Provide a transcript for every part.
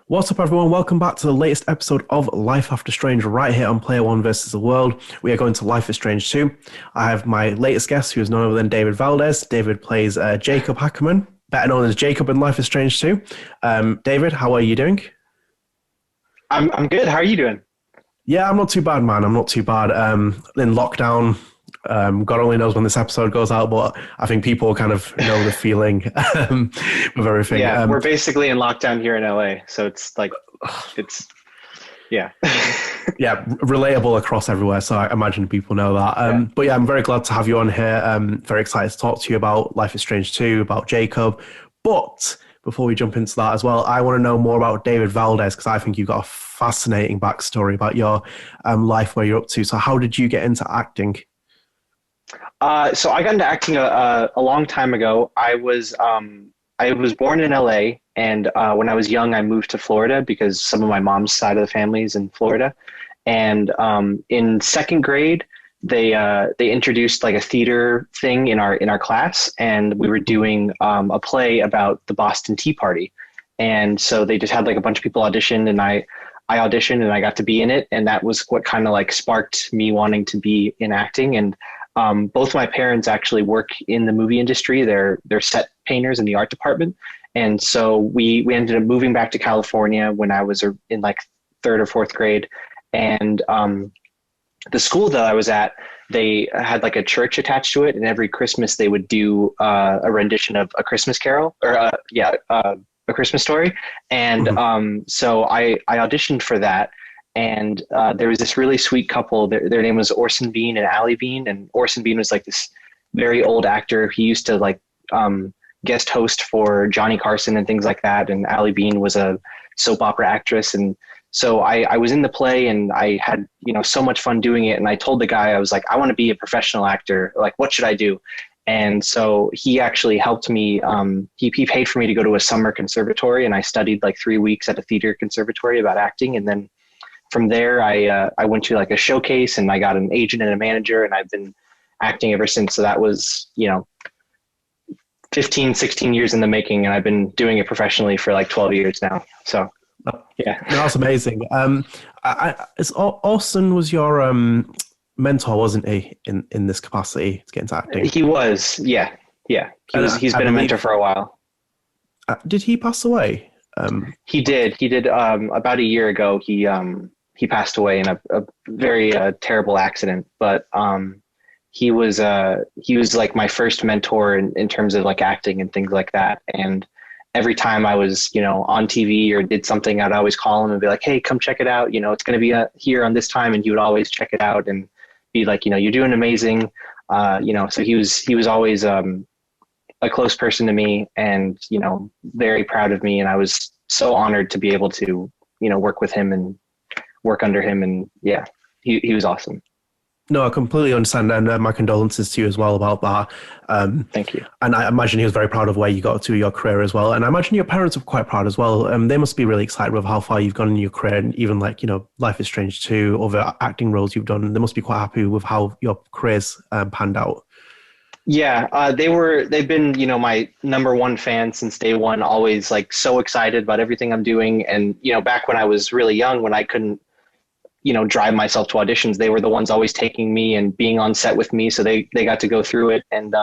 What's up, everyone? Welcome back to the latest episode of Life After Strange right here on Player One versus the World. We are going to Life is Strange 2. I have my latest guest, who is none other than David Valdes. David plays Jacob Hackerman, better known as Jacob in Life is Strange 2. David, how are you doing? I'm good. How are you doing? Yeah, I'm not too bad, man. I'm not too bad. In lockdown, God only knows when this episode goes out, but I think people kind of know the feeling with everything. Yeah, we're basically in lockdown here in LA, so it's like, it's yeah. Yeah, relatable across everywhere. So I imagine people know that. But yeah, I'm very glad to have you on here. Very excited to talk to you about Life is Strange 2, about Jacob. But before we jump into that as well, I want to know more about David Valdes because I think you've got a fascinating backstory about your life, where you're up to. So how did you get into acting? So I got into acting a long time ago. I was born in LA, and when I was young, I moved to Florida because some of my mom's side of the family is in Florida. And in second grade, they introduced like a theater thing in our class, and we were doing a play about the Boston Tea Party. And so they just had like a bunch of people audition, and I auditioned and I got to be in it, and that was what kind of like sparked me wanting to be in acting. And both my parents actually work in the movie industry. They're set painters in the art department. And so we ended up moving back to California when I was in like third or fourth grade. And the school that I was at, they had like a church attached to it. And every Christmas they would do a rendition of A Christmas Carol, or A Christmas Story. And so I auditioned for that. And there was this really sweet couple. Their name was Orson Bean and Allie Bean. And Orson Bean was like this very old actor. He used to like guest host for Johnny Carson and things like that. And Allie Bean was a soap opera actress. And so I was in the play, and I had, so much fun doing it. And I told the guy, I was like, I want to be a professional actor. Like, what should I do? And so he actually helped me. He paid for me to go to a summer conservatory, and I studied like 3 weeks at a theater conservatory about acting. And then from there, I went to like a showcase, and I got an agent and a manager, and I've been acting ever since. So that was, 15, 16 years in the making, and I've been doing it professionally for like 12 years now. So, yeah. That's amazing. Austin was your mentor, wasn't he, in this capacity to get into acting? He was, yeah. He's been a mentor for a while. Did he pass away? He did. About a year ago, he passed away in a very terrible accident. But he was like my first mentor in terms of like acting and things like that. And every time I was, on TV or did something, I'd always call him and be like, hey, come check it out. It's going to be here on this time. And he would always check it out and be like, you're doing amazing. So he was always a close person to me, and, very proud of me. And I was so honored to be able to, work with him and work under him. And yeah, he was awesome. No, I completely understand, and my condolences to you as well about that. Thank you. And I imagine he was very proud of where you got to your career as well. And I imagine your parents were quite proud as well. They must be really excited with how far you've gone in your career, and even like, Life is Strange 2, other acting roles you've done. They must be quite happy with how your career's panned out. Yeah, they've been, my number one fan since day one, always like so excited about everything I'm doing. And, back when I was really young, when I couldn't, drive myself to auditions, they were the ones always taking me and being on set with me. So they got to go through it. And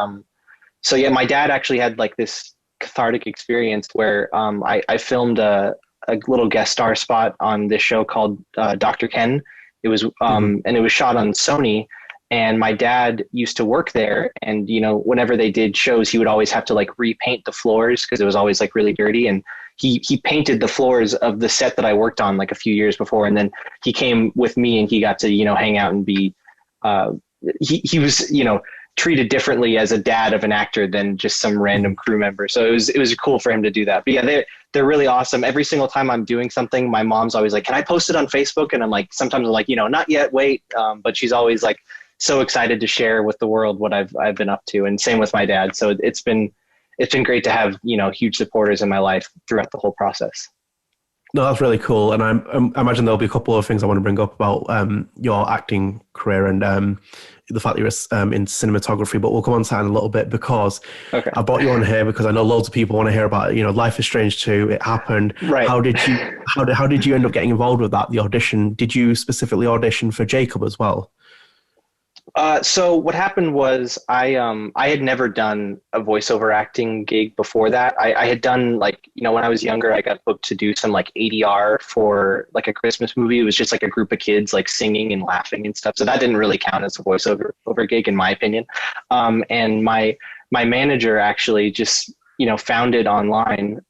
so, yeah, my dad actually had like this cathartic experience where I filmed a little guest star spot on this show called Dr. Ken. It was and it was shot on Sony. And my dad used to work there, and, whenever they did shows, he would always have to like repaint the floors because it was always like really dirty. And he painted the floors of the set that I worked on like a few years before. And then he came with me, and he got to, hang out and be, he was, treated differently as a dad of an actor than just some random crew member. So it was cool for him to do that. But yeah, they're really awesome. Every single time I'm doing something, my mom's always like, can I post it on Facebook? And I'm like, sometimes I'm like, not yet, wait. But she's always like, so excited to share with the world what I've been up to, and same with my dad. So it's been great to have, huge supporters in my life throughout the whole process. No, that's really cool. And I imagine there'll be a couple of things I want to bring up about your acting career and the fact that you're in cinematography, but we'll come on to that in a little bit because Okay. I brought you on here because I know loads of people want to hear about, Life is Strange 2. It happened. Right. How did you end up getting involved with that? The audition? Did you specifically audition for Jacob as well? So what happened was I had never done a voiceover acting gig before that. I had done like, when I was younger, I got booked to do some like ADR for like a Christmas movie. It was just like a group of kids like singing and laughing and stuff. So that didn't really count as a voiceover gig in my opinion. And my manager actually just, found it online.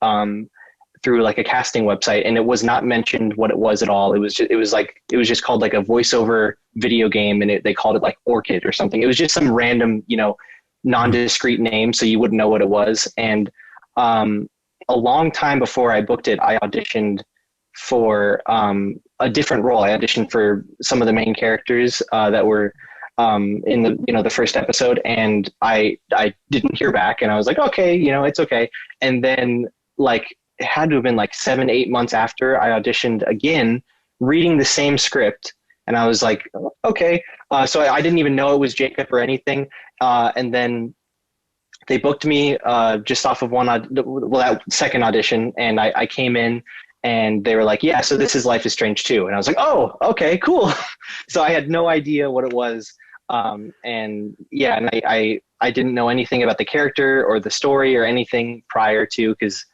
Through like a casting website, and it was not mentioned what it was at all. It was just called like a voiceover video game, and they called it like Orchid or something. It was just some random, nondescript name, so you wouldn't know what it was. And a long time before I booked it, I auditioned for a different role. I auditioned for some of the main characters that were in the first episode, and I didn't hear back, and I was like, okay, it's okay. And then like it had to have been like 7-8 months after I auditioned again, reading the same script. And I was like, okay. So I didn't even know it was Jacob or anything. And then they booked me just off of that second audition. And I came in and they were like, yeah, so this is Life is Strange 2. And I was like, oh, okay, cool. So I had no idea what it was. And yeah, and I didn't know anything about the character or the story or anything prior to, because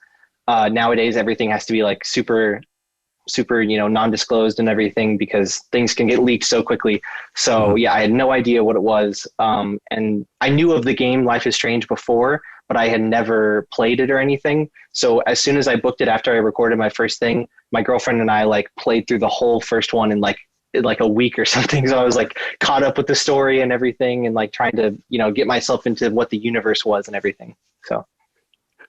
nowadays everything has to be like super, non-disclosed and everything because things can get leaked so quickly. So yeah, I had no idea what it was. And I knew of the game Life is Strange before, but I had never played it or anything. So as soon as I booked it after I recorded my first thing, my girlfriend and I like played through the whole first one in like a week or something. So I was like caught up with the story and everything and like trying to, get myself into what the universe was and everything. So.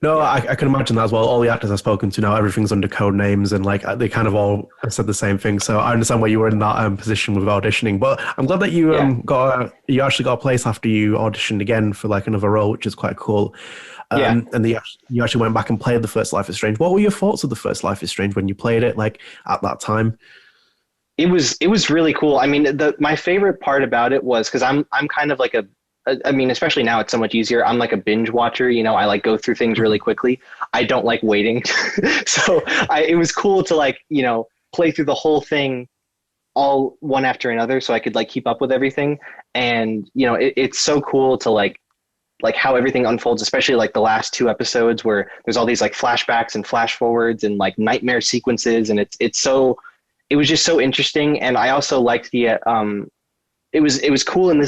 No, I can imagine that as well. All the actors I've spoken to now, everything's under code names, and like they kind of all said the same thing. So I understand why you were in that position with auditioning. But I'm glad that you you actually got a place after you auditioned again for like another role, which is quite cool. And you actually went back and played the first Life is Strange. What were your thoughts of the first Life is Strange when you played it, like at that time? It was really cool. I mean, my favorite part about it was because I'm kind of like especially now it's so much easier. I'm like a binge watcher, I like go through things really quickly. I don't like waiting. So it was cool to like, play through the whole thing all one after another so I could like keep up with everything. And, it's so cool to like how everything unfolds, especially like the last 2 episodes where there's all these like flashbacks and flash forwards and like nightmare sequences. And it was just so interesting. And I also liked it was cool in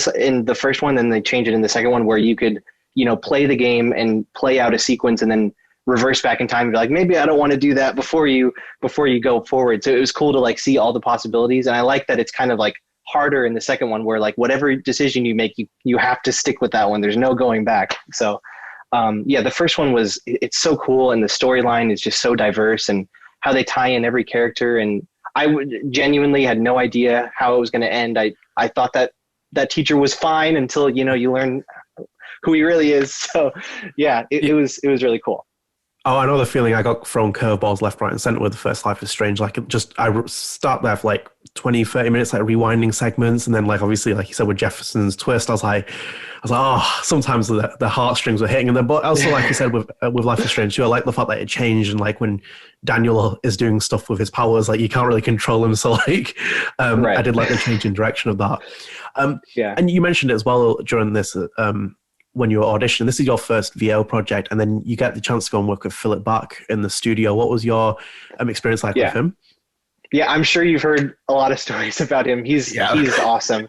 the first one, then they changed it in the second one where you could, play the game and play out a sequence and then reverse back in time and be like, maybe I don't want to do that before you go forward. So it was cool to like see all the possibilities. And I like that it's kind of like harder in the second one where like whatever decision you make, you have to stick with that one. There's no going back. So the first one it's so cool. And the storyline is just so diverse and how they tie in every character. And I genuinely had no idea how it was going to end. I thought that teacher was fine until, you learn who he really is. So yeah, it was really cool. Oh, I know the feeling. I got thrown curveballs left, right, and center with the first Life is Strange. Like, I start there for like 20, 30 minutes, like rewinding segments. And then, like, obviously, like you said, with Jefferson's twist, I was like, oh, sometimes the heartstrings were hitting. And then, but also, like you said, with Life is Strange too, I like the fact that it changed. And like when Daniel is doing stuff with his powers, like you can't really control him. So like, Right. I did like the change in direction of that. And you mentioned it as well during this, when you were auditioning. This is your first VO project, and then you get the chance to go and work with Philip Bache in the studio. What was your experience like with him? Yeah, I'm sure you've heard a lot of stories about him. He's awesome.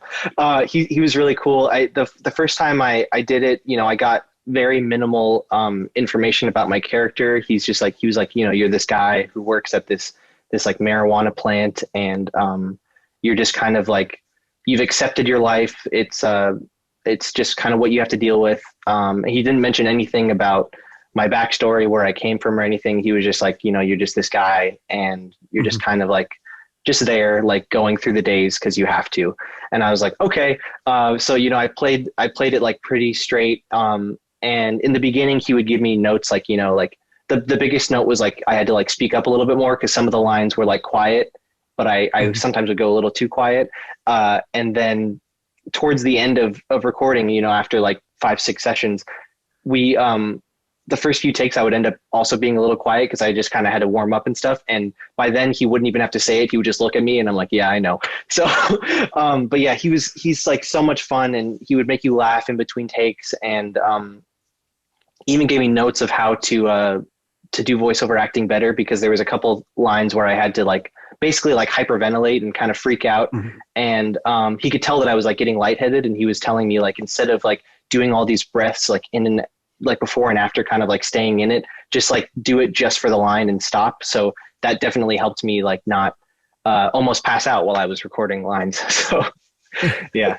He was really cool. The first time I did it, I got very minimal information about my character. He was like, you're this guy who works at this like marijuana plant, and you're just kind of like, you've accepted your life. It's just kind of what you have to deal with. He didn't mention anything about my backstory, where I came from or anything. He was just like, you're just this guy and you're just kind of like, just there, like going through the days because you have to. And I was like, okay. So, I played it like pretty straight. And in the beginning he would give me notes like, like the biggest note was like I had to like speak up a little bit more because some of the lines were like quiet, but I sometimes would go a little too quiet. And then towards the end of recording, you know, after like 5-6 sessions, we the first few takes I would end up also being a little quiet because I just kind of had to warm up and stuff. And by then he wouldn't even have to say it. He would just look at me and I'm like, yeah, I know. So, but yeah, he's like so much fun, and he would make you laugh in between takes, and even gave me notes of how to do voiceover acting better, because there was a couple lines where I had to like basically like hyperventilate and kind of freak out. Mm-hmm. And he could tell that I was like getting lightheaded, and he was telling me like, instead of like doing all these breaths like in and like before and after kind of like staying in it, just like do it just for the line and stop. So that definitely helped me like not almost pass out while I was recording lines. So yeah.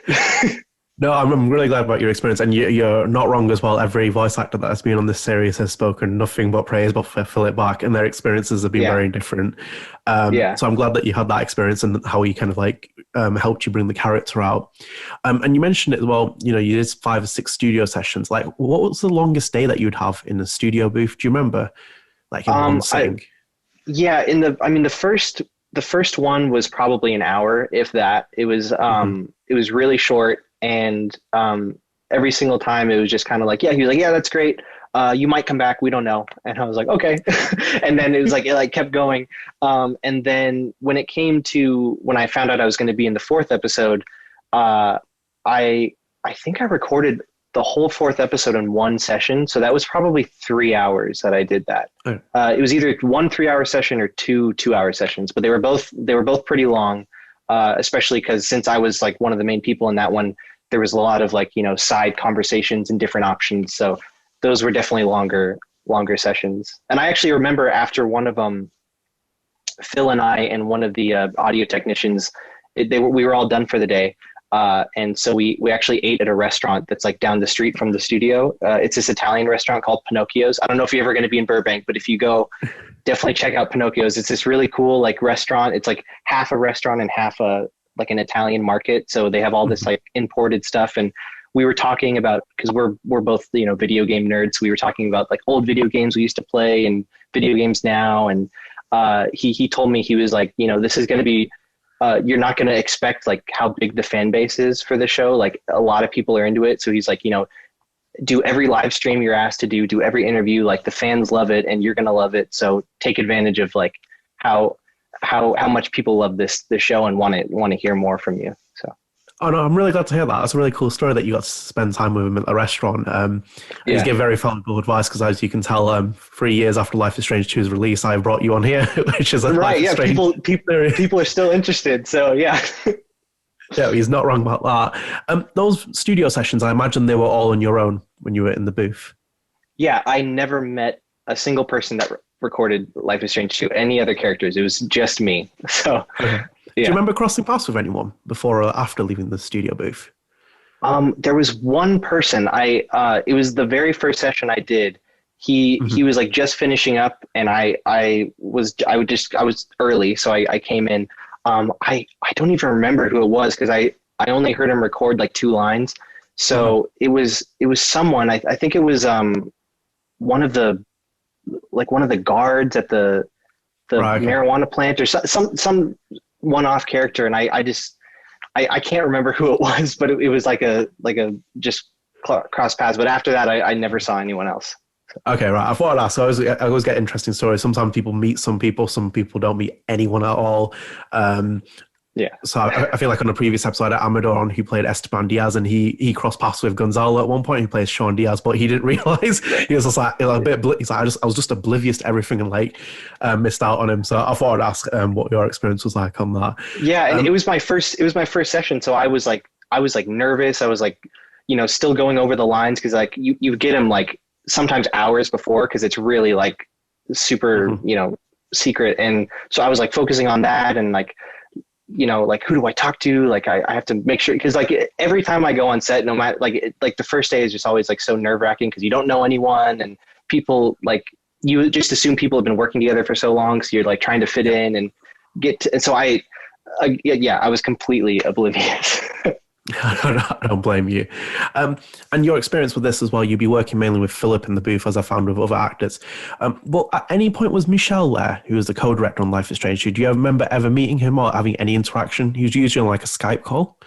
No, I'm really glad about your experience, and you're not wrong as well. Every voice actor that has been on this series has spoken nothing but praise about Philip Bache, and their experiences have been very different. So I'm glad that you had that experience and how he kind of like helped you bring the character out. And you mentioned it as well, you know, you did 5 or 6 studio sessions. Like, what was the longest day that you'd have in the studio booth? Do you remember? Like in one sitting? The first one was probably an hour, if that. It was it was really short. And every single time it was just kind of like, yeah, he was like, yeah, that's great. You might come back. We don't know. And I was like, okay. And then it was like, it like kept going. And then when it came to, when I found out I was going to be in the 4th episode, I think I recorded the whole 4th episode in one session. So that was probably 3 hours that I did that. It was either 1 3-hour session or 2 2-hour sessions, but they were both pretty long, especially because since I was like one of the main people in that one, there was a lot of like, you know, side conversations and different options. So those were definitely longer sessions. And I actually remember after one of them, Phil and I and one of the audio technicians, we were all done for the day. And so we actually ate at a restaurant that's like down the street from the studio. It's this Italian restaurant called Pinocchio's. I don't know if you're ever going to be in Burbank, but if you go, definitely check out Pinocchio's. It's this really cool like restaurant. It's like half a restaurant and half like an Italian market. So they have all this like imported stuff. And we were talking about, because we're both, you know, video game nerds. We were talking about like old video games we used to play and video games now. And he told me, he was like, you know, this is going to be, you're not going to expect like how big the fan base is for the show. Like a lot of people are into it. So he's like, you know, do every live stream you're asked to do every interview. Like the fans love it and you're going to love it. So take advantage of like how much people love this show and want to hear more from you. So. Oh no, I'm really glad to hear that. That's a really cool story that you got to spend time with him at the restaurant. He's gave very valuable advice, because as you can tell, 3 years after Life is Strange 2's release, I brought you on here, which is right. Yeah, people are still interested. So yeah. Yeah, he's not wrong about that. Those studio sessions, I imagine they were all on your own when you were in the booth. Yeah, I never met a single person that recorded Life is Strange 2, any other characters. It was just me. So. Okay. Yeah. Do you remember crossing paths with anyone before or after leaving the studio booth? There was one person. It was the very first session I did. He was like just finishing up, and I was early, so I came in. I don't even remember who it was, because I only heard him record like 2 lines. So it was someone. I think it was one of the guards at the marijuana plant, or some one-off character, and I can't remember who it was, but it was like a just cross paths. But after that, I never saw anyone else. Okay, right. I thought I'd ask. I always get interesting stories. Sometimes people meet some people don't meet anyone at all. Yeah. So I feel like on a previous episode, I had Amador on, who played Esteban Diaz, and he crossed paths with Gonzalo at one point. He plays Sean Diaz, but he didn't realize. He was just like a bit. He's like, I was just oblivious to everything and like missed out on him. So I thought I'd ask what your experience was like on that. Yeah, and it was my first session, so I was like nervous. I was like, you know, still going over the lines, because like you get them like sometimes hours before, because it's really like super you know, secret. And so I was like focusing on that, and like, you know, like, who do I talk to? Like, I have to make sure, because like every time I go on set, no matter like the first day is just always like so nerve-wracking, because you don't know anyone, and people like, you just assume people have been working together for so long, so you're like trying to fit in and get to, and so I was completely oblivious. I don't blame you. And your experience with this as well, you'd be working mainly with Philip in the booth, as I found with other actors. But at any point was Michel there, who was the co-director on Life is Strange 2? Do you remember ever meeting him or having any interaction? He was usually on like a Skype call.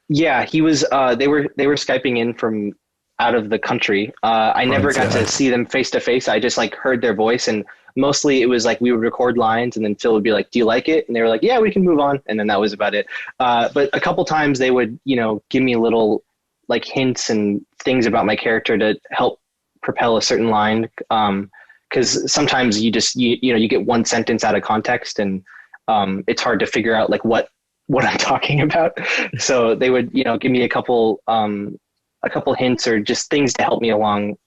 Yeah, he was. They were Skyping in from out of the country. I never Right, got yeah. to see them face to face. I just like heard their voice, and mostly it was like we would record lines, and then Phil would be like, "Do you like it?" And they were like, "Yeah, we can move on." And then that was about it. But a couple times they would, give me little like hints and things about my character to help propel a certain line. Because sometimes you get one sentence out of context, and it's hard to figure out like what I'm talking about. So they would, give me a couple hints or just things to help me along.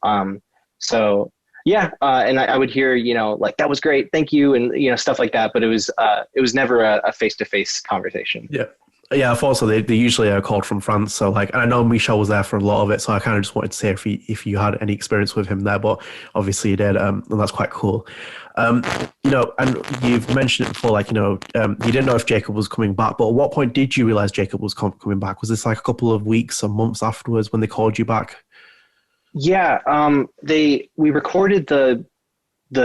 So yeah, and I would hear, like that was great, thank you, and stuff like that. But it was never a face-to-face conversation. Yeah. Yeah, I thought so. They usually are called from France. So like, and I know Michel was there for a lot of it. So I kind of just wanted to say if you had any experience with him there, but obviously you did. And that's quite cool. And you've mentioned it before, like, you didn't know if Jacob was coming back, but at what point did you realize Jacob was coming back? Was this like a couple of weeks or months afterwards when they called you back? Yeah, we recorded the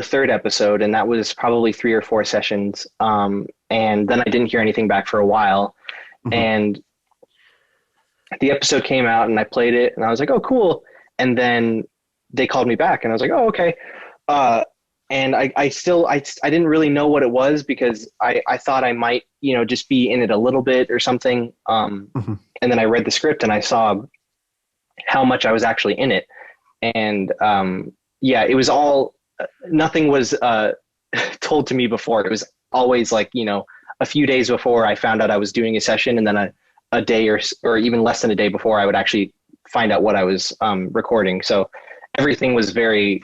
third episode, and that was probably 3 or 4 sessions. And then I didn't hear anything back for a while. Mhm. And the episode came out and I played it and I was like, oh, cool. And then they called me back and I was like, oh, okay. And I didn't really know what it was because I thought I might, just be in it a little bit or something. Mhm. And then I read the script and I saw how much I was actually in it. And yeah, it was all, nothing was told to me before. It was always like, a few days before I found out I was doing a session, and then a day or even less than a day before I would actually find out what I was recording. So everything was very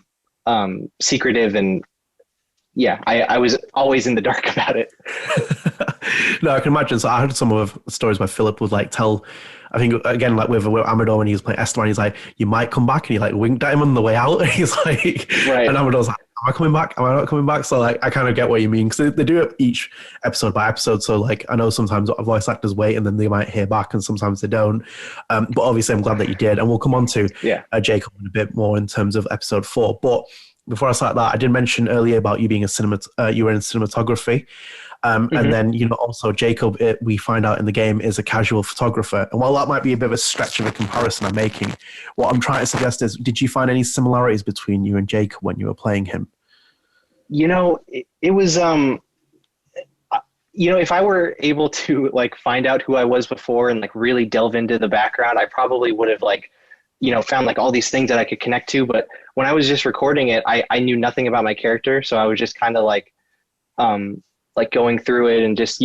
secretive, and yeah, I was always in the dark about it. No, I can imagine. So I heard some of the stories where Philip would like tell, I think again, like with Amador when he was playing Esteban, he's like, you might come back, and he like winked at him on the way out. And he's like, Right. and Amador's like, am I coming back? Am I not coming back? So like, I kind of get what you mean, because they do it each episode by episode. So like, I know sometimes voice actors wait and then they might hear back, and sometimes they don't. But obviously I'm glad that you did. And we'll come on to Yeah. Jacob in a bit more in terms of episode 4. But before I start that, I did mention earlier about you being you were in cinematography. And then, also Jacob, we find out in the game, is a casual photographer. And while that might be a bit of a stretch of a comparison I'm making, what I'm trying to suggest is, did you find any similarities between you and Jacob when you were playing him? It was, if I were able to like find out who I was before and like really delve into the background, I probably would have like, found like all these things that I could connect to. But when I was just recording it, I knew nothing about my character. So I was just kind of like going through it and just,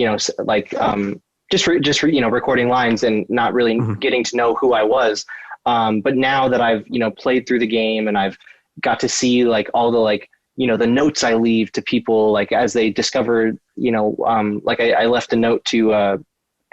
recording lines and not really getting to know who I was. But now that I've, played through the game and I've got to see like all the like, the notes I leave to people, like as they discover, like I left a note to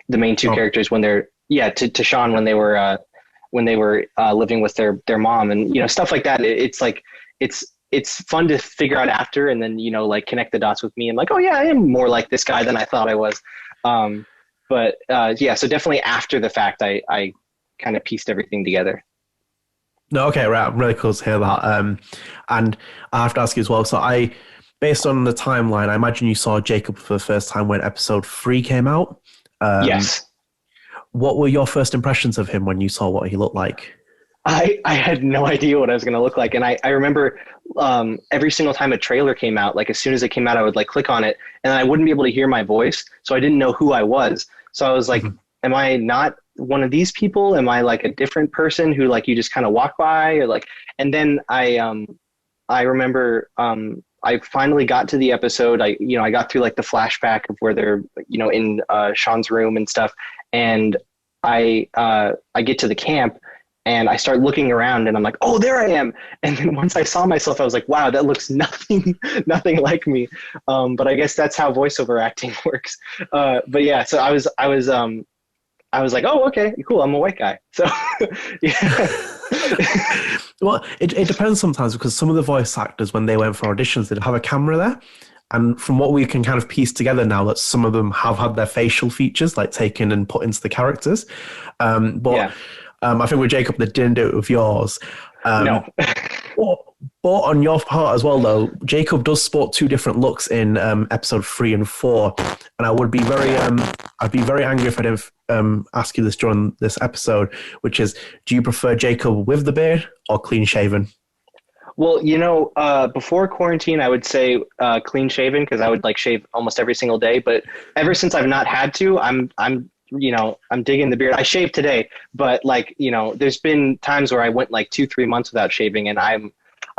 the main two characters when they're, to Sean when they were living with their mom, and, stuff like that. It's like, it's fun to figure out after, and then, like connect the dots with me and like, oh yeah, I am more like this guy than I thought I was. But yeah, so definitely after the fact, I kind of pieced everything together. No, okay, right. I'm really cool to hear that. And I have to ask you as well. So based on the timeline, I imagine you saw Jacob for the first time when episode 3 came out. Yes. What were your first impressions of him when you saw what he looked like? I had no idea what I was going to look like. And I remember every single time a trailer came out, like as soon as it came out, I would like click on it and I wouldn't be able to hear my voice. So I didn't know who I was. So I was like, am I not one of these people? Am I like a different person who like you just kind of walk by, or like, and then I remember I finally got to the episode. I got through like the flashback of where they're, in Sean's room and stuff. And I get to the camp and I start looking around and I'm like, oh, there I am. And then once I saw myself, I was like, wow, that looks nothing like me. But I guess that's how voiceover acting works. But yeah, so I was like, oh, okay, cool. I'm a white guy. So yeah. Well, it depends sometimes, because some of the voice actors, when they went for auditions, they'd have a camera there. And from what we can kind of piece together now, that some of them have had their facial features like taken and put into the characters. But I think with Jacob, they didn't do it with yours. No. But on your part as well, though, Jacob does sport two different looks in episode 3 and 4, and I would be I'd be very angry if I didn't ask you this during this episode, which is, do you prefer Jacob with the beard or clean shaven? Well, before quarantine, I would say clean shaven, because I would like shave almost every single day. But ever since I've not had to, I'm digging the beard. I shaved today, but there's been times where I went like 2-3 months without shaving, and I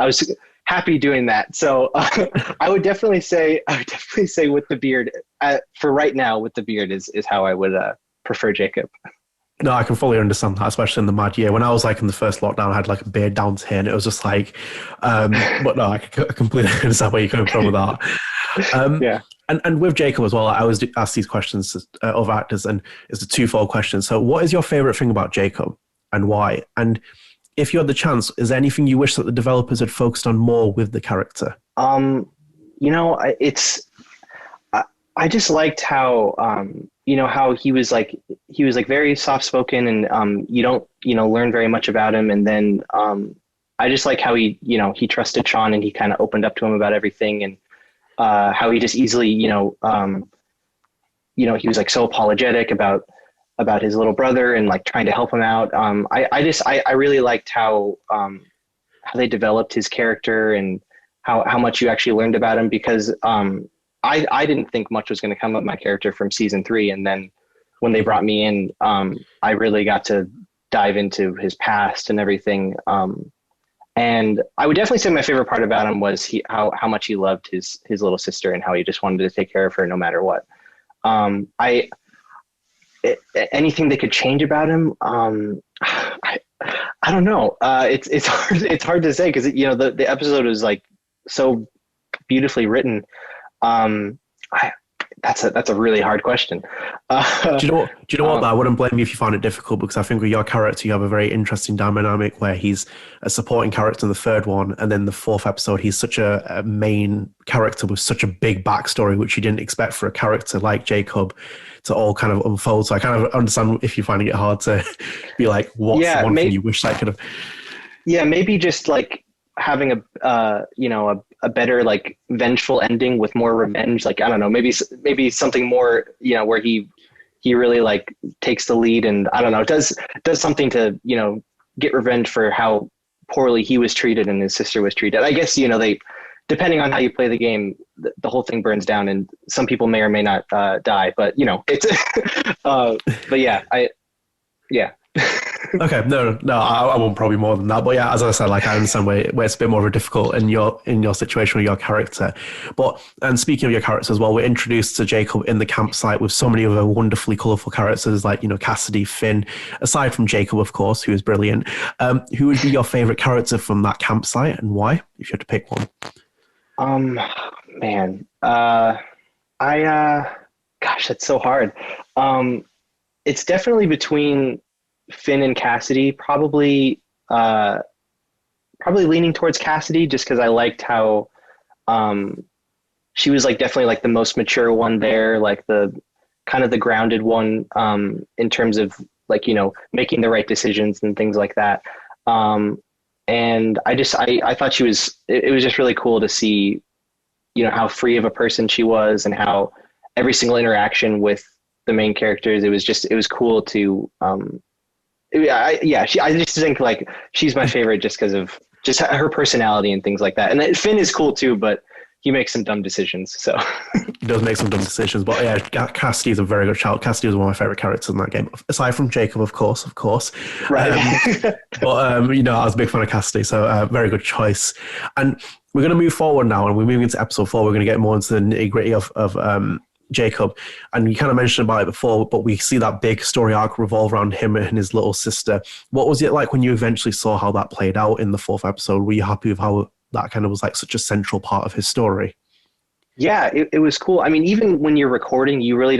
was happy doing that. So I would definitely say with the beard, for right now, with the beard is how I would prefer Jacob. No, I can fully understand that, especially in the mad year. When I was like in the first lockdown, I had like a beard down to here, and it was just like, but no, I completely understand where you're coming from with that. Yeah. And with Jacob as well, I always ask these questions of actors, and it's a twofold question. So what is your favorite thing about Jacob and why? And if you had the chance, is there anything you wish that the developers had focused on more with the character? I just liked how, how he was very soft spoken, and you don't, learn very much about him. And then I just like how he trusted Sean, and he kind of opened up to him about everything, and how he just easily, he was like so apologetic about his little brother and like trying to help him out. I really liked how they developed his character, and how much you actually learned about him, because I didn't think much was going to come of my character from season 3. And then when they brought me in, I really got to dive into his past and everything. And I would definitely say my favorite part about him was how much he loved his little sister, and how he just wanted to take care of her no matter what. Anything they could change about him, I don't know. It's hard to say, because the episode is like so beautifully written. That's a really hard question. Do you know what? Though? I wouldn't blame you if you find it difficult, because I think with your character, you have a very interesting dynamic where he's a supporting character in the 3rd one, and then the 4th episode, he's such a main character with such a big backstory, which you didn't expect for a character like Jacob to all kind of unfold. So I kind of understand if you're finding it hard to be like, what's the one thing you wish I could have? Yeah, maybe just like having a better like vengeful ending with more revenge. Like, I don't know, maybe something more, where he really like takes the lead, and I don't know, does something to, get revenge for how poorly he was treated and his sister was treated. I guess, they, depending on how you play the game, the whole thing burns down, and some people may or may not die, but it's, but yeah. Okay, no, I won't probably more than that. But yeah, as I said, like I understand where it's a bit more of a difficult in your situation with your character. And speaking of your characters as well, we're introduced to Jacob in the campsite with so many other wonderfully colourful characters like, Cassidy, Finn, aside from Jacob, of course, who is brilliant. Who would be your favourite character from that campsite, and why, if you had to pick one? Gosh, that's so hard. It's definitely between Finn and Cassidy, probably leaning towards Cassidy, just because I liked how she was like definitely like the most mature one there, like the kind of the grounded one in terms of like, making the right decisions and things like that. And I thought it was just really cool to see, how free of a person she was, and how every single interaction with the main characters, it was cool to, I just think like she's my favorite just because of just her personality and things like that. And Finn is cool too, but he makes some dumb decisions. So he does make some dumb decisions, but yeah, Cassidy is a very good shout. Cassidy was one of my favorite characters in that game, aside from Jacob, of course. Right. But I was a big fan of Cassidy, so very good choice. And we're going to move forward now, and we're moving into episode 4. We're going to get more into the nitty gritty of Jacob, and you kind of mentioned about it before, but we see that big story arc revolve around him and his little sister. What was it like when you eventually saw how that played out in the 4th episode? Were you happy with how that kind of was like such a central part of his story? Yeah, it was cool. I mean, even when you're recording, you really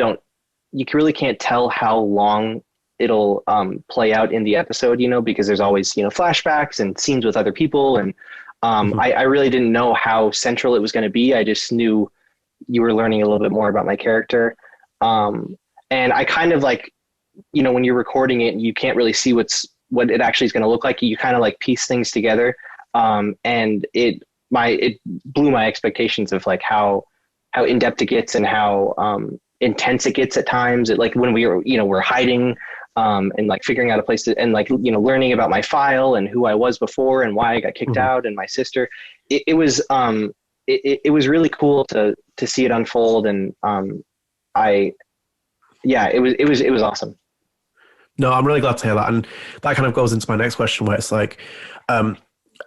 can't tell how long it'll play out in the episode, because there's always, flashbacks and scenes with other people. And I really didn't know how central it was going to be. I just knew you were learning a little bit more about my character. And I kind of like, when you're recording it, you can't really see what it actually is going to look like. You kind of like piece things together. And it blew my expectations of like how in depth it gets and how intense it gets at times. Like when we're hiding, and like figuring out a place to, and like, learning about my file and who I was before and why I got kicked out, and my sister, it was really cool to see it unfold. And it was awesome. No, I'm really glad to hear that. And that kind of goes into my next question, where it's like,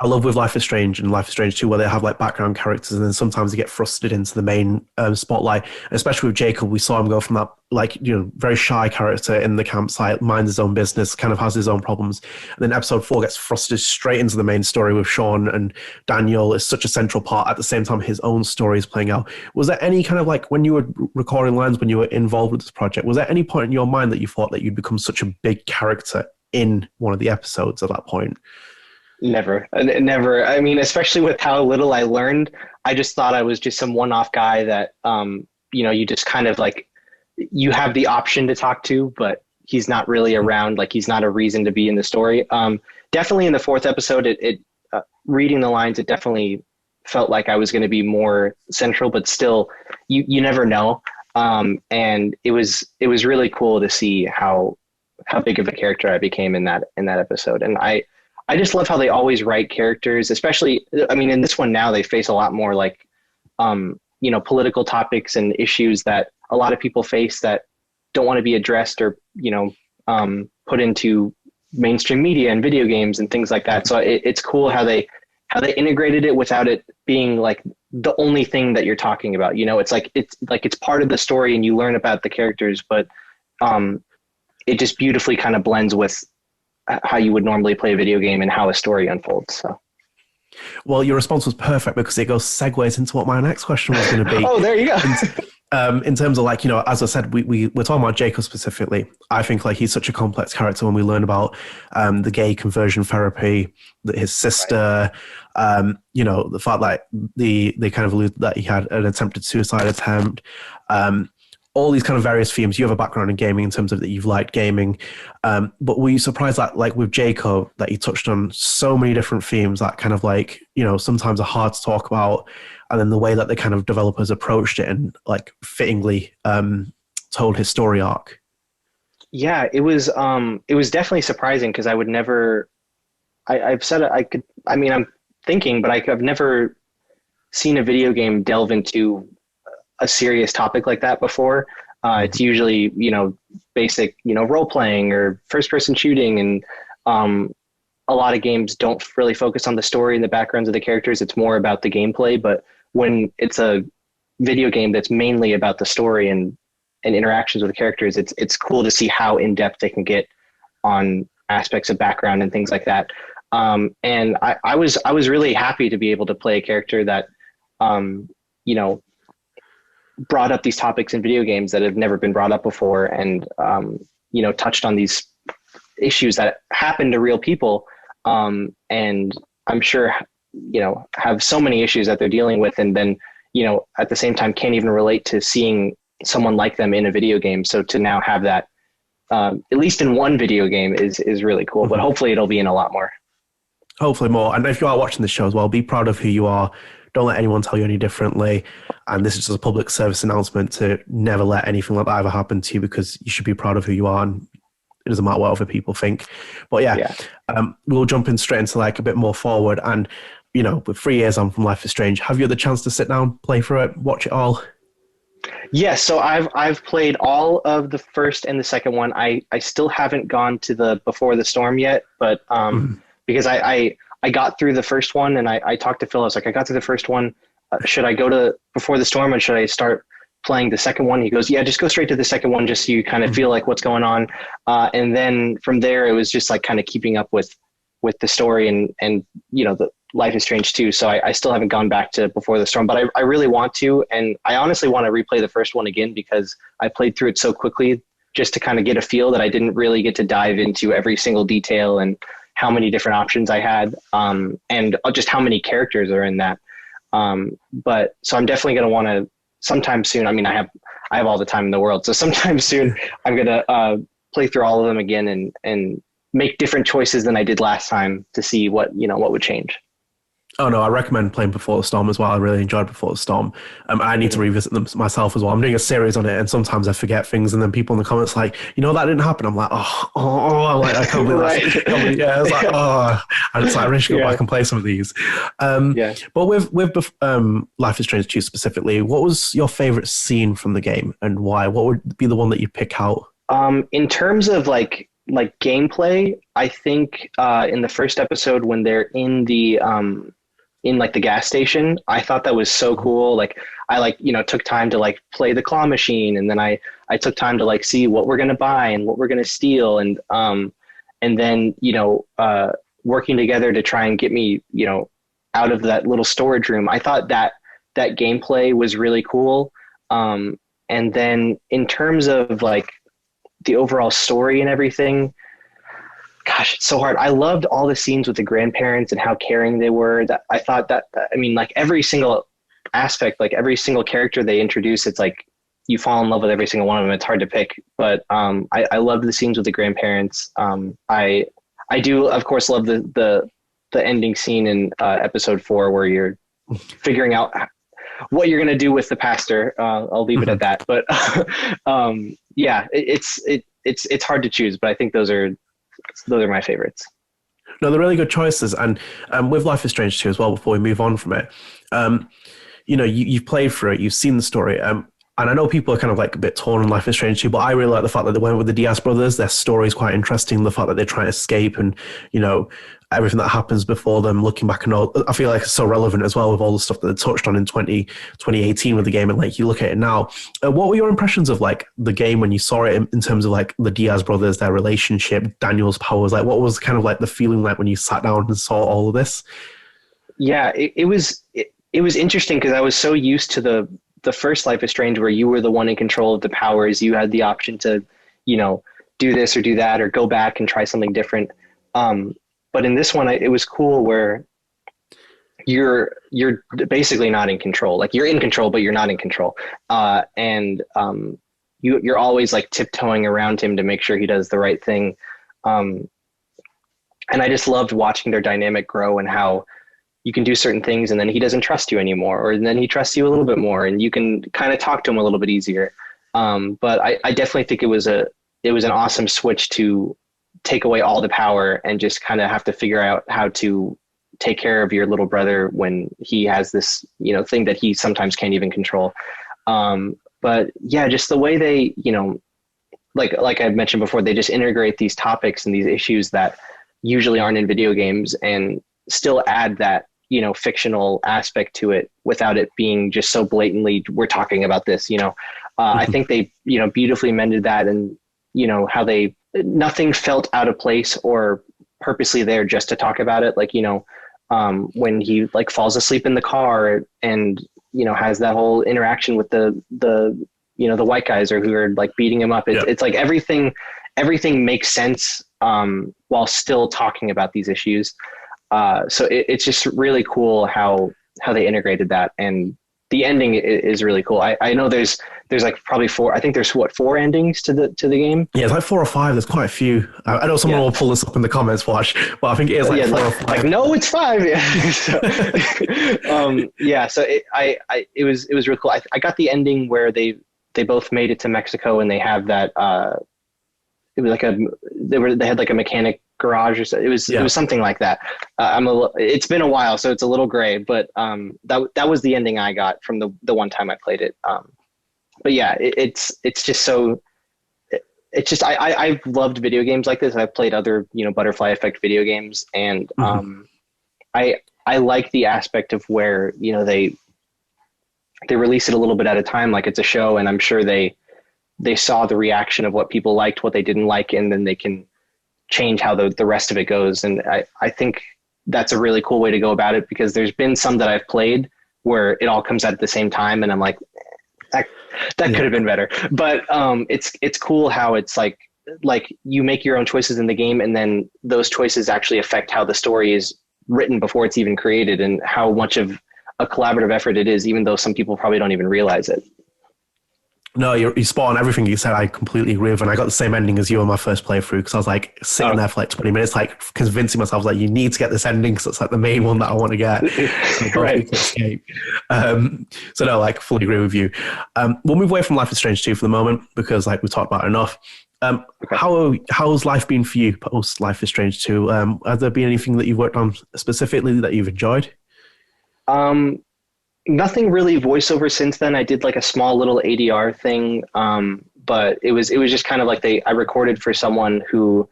I love with Life is Strange and Life is Strange 2, where they have like background characters, and then sometimes they get thrusted into the main spotlight. And especially with Jacob, we saw him go from that like, very shy character in the campsite, minds his own business, kind of has his own problems. And then episode 4 gets thrusted straight into the main story with Sean and Daniel is such a central part. At the same time, his own story is playing out. Was there any kind of like, when you were recording lines, when you were involved with this project, was there any point in your mind that you thought that you'd become such a big character in one of the episodes at that point? Never. I mean, especially with how little I learned, I just thought I was just some one-off guy that, you just kind of like, you have the option to talk to, but he's not really around. Like, he's not a reason to be in the story. Definitely in the 4th episode, reading the lines, it definitely felt like I was going to be more central, but still you never know. And it was really cool to see how big of a character I became in that episode. And I just love how they always write characters, especially, I mean, in this one now they face a lot more like, political topics and issues that a lot of people face that don't want to be addressed or, put into mainstream media and video games and things like that. So it's cool how they integrated it without it being like the only thing that you're talking about. It's part of the story and you learn about the characters, but it just beautifully kind of blends with how you would normally play a video game and how a story unfolds. So, well, your response was perfect because it segues into what my next question was going to be. Oh, there you go. In terms of like, as I said, we're talking about Jacob specifically. I think like he's such a complex character when we learn about the gay conversion therapy, his sister, the fact that they kind of allude that he had an attempted suicide attempt, all these kind of various themes. You have a background in gaming in terms of that you've liked gaming. But were you surprised that like with Jacob that he touched on so many different themes that kind of like, sometimes are hard to talk about, and then the way that the kind of developers approached it and like fittingly told his story arc? Yeah, it was definitely surprising because I would never, I've said it, I'm thinking, but I've never seen a video game delve into a serious topic like that before. It's usually, basic, role playing or first person shooting. And a lot of games don't really focus on the story and the backgrounds of the characters. It's more about the gameplay. But when it's a video game that's mainly about the story and interactions with the characters, it's cool to see how in depth they can get on aspects of background and things like that. And I was really happy to be able to play a character that, brought up these topics in video games that have never been brought up before, and touched on these issues that happen to real people, and I'm sure have so many issues that they're dealing with, and then at the same time can't even relate to seeing someone like them in a video game. So to now have that at least in one video game is really cool. But hopefully it'll be in a lot more. Hopefully more. And if you are watching this show as well, be proud of who you are. Don't let anyone tell you any differently. And this is just a public service announcement to never let anything like that ever happen to you, because you should be proud of who you are, and it doesn't matter what other people think. But we'll jump in straight into like a bit more forward. And, with 3 years on from Life is Strange, have you had the chance to sit down, play through it, watch it all? Yes, so I've played all of the first and the second one. I still haven't gone to the Before the Storm yet, but because I got through the first one, and I talked to Phil. I was like, I got through the first one. Should I go to Before the Storm, and should I start playing the second one? He goes, yeah, just go straight to the second one, just so you kind of feel like what's going on. And then from there, it was just like kind of keeping up with the story and the Life is Strange 2. So I still haven't gone back to Before the Storm, but I really want to. And I honestly want to replay the first one again, because I played through it so quickly just to kind of get a feel that I didn't really get to dive into every single detail and how many different options I had, and just how many characters are in that. But so I'm definitely going to want to sometime soon. I mean, I have all the time in the world, so sometime soon I'm gonna play through all of them again and make different choices than I did last time to see what would change. Oh no, I recommend playing Before the Storm as well. I really enjoyed Before the Storm. I need to revisit them myself as well. I'm doing a series on it, and sometimes I forget things, and then people in the comments like, that didn't happen. I'm like, I'm like, I can't believe Right. that. Yeah, it's like, and it's like I really should go back and play some of these. But with Life is Strange 2 specifically, what was your favorite scene from the game, and why? What would be the one that you pick out? In terms of like gameplay, I think in the first episode when they're in the in like the gas station, I thought that was so cool. Like I took time to like play the claw machine, and then I took time to like see what we're gonna buy and what we're gonna steal, and then working together to try and get me out of that little storage room. I thought that gameplay was really cool. And then in terms of like the overall story and everything, gosh, it's so hard. I loved all the scenes with the grandparents and how caring they were. That I thought that, I mean, like every single aspect, like every single character they introduce, it's like you fall in love with every single one of them. It's hard to pick, but I loved the scenes with the grandparents. I do, of course, love the ending scene in episode 4 where you're figuring out what you're going to do with the pastor. I'll leave it at that. But yeah, it's hard to choose, but I think those are my favorites. No, they're really good choices. And with Life is Strange 2 as well, before we move on from it, you've played through it, you've seen the story. And I know people are kind of like a bit torn on Life is Strange 2, but I really like the fact that they went with the Diaz brothers. Their story is quite interesting. The fact that they're trying to escape and, everything that happens before them, looking back and all, I feel like it's so relevant as well with all the stuff that they touched on in 2018 with the game. And like, you look at it now, what were your impressions of like the game when you saw it in terms of like the Diaz brothers, their relationship, Daniel's powers? Like, what was kind of like the feeling like when you sat down and saw all of this? Yeah, it was interesting because I was so used to the first Life is Strange where you were the one in control of the powers. You had the option to, do this or do that or go back and try something different. But in this one, it was cool where you're basically not in control. Like you're in control, but you're not in control. And you're always like tiptoeing around him to make sure he does the right thing. And I just loved watching their dynamic grow and how you can do certain things and then he doesn't trust you anymore, or then he trusts you a little bit more and you can kind of talk to him a little bit easier. But I definitely think it was an awesome switch to take away all the power and just kind of have to figure out how to take care of your little brother when he has this, thing that he sometimes can't even control. But yeah, just the way they, like I mentioned before, they just integrate these topics and these issues that usually aren't in video games and still add that, fictional aspect to it without it being just so blatantly, we're talking about this, I think they, beautifully mended that, and, how nothing felt out of place or purposely there just to talk about it. Like, when he like falls asleep in the car and, has that whole interaction with the white guys who are like beating him up. It's like everything makes sense while still talking about these issues. So it's just really cool how they integrated that, and the ending is really cool. I know there's like probably 4. I think there's 4 endings to the game. Yeah, it's like 4 or 5. There's quite a few. I know someone will pull this up in the comments, Watch, but I think it is like 4 or 5. Like no, it's 5. Yeah. So, So it was really cool. I got the ending where they both made it to Mexico and they have that. It was like they had like a mechanic garage or so. It was something like that. It's been a while, so it's a little gray, but that was the ending I got from the one time I played it. But yeah, it's just so. It's just I've loved video games like this. I've played other Butterfly Effect video games, and I like the aspect of where they release it a little bit at a time, like it's a show, and I'm sure they saw the reaction of what people liked, what they didn't like, and then they can change how the rest of it goes. And I think that's a really cool way to go about it, because there's been some that I've played where it all comes out at the same time and I'm like, that could have been better. But it's cool how it's like you make your own choices in the game, and then those choices actually affect how the story is written before it's even created, and how much of a collaborative effort it is, even though some people probably don't even realize it. No, you're spot on. Everything you said, I completely agree with. And I got the same ending as you on my first playthrough because I was like sitting there for like 20 minutes, like convincing myself like you need to get this ending because it's like the main one that I want to get. Right. Escape. So no, like fully agree with you. We'll move away from Life is Strange 2 for the moment because like we talked about enough. How's life been for you post Life is Strange 2? Has there been anything that you've worked on specifically that you've enjoyed? Nothing really voiceover since then. I did like a small little ADR thing, but it was just kind of like I recorded for someone who,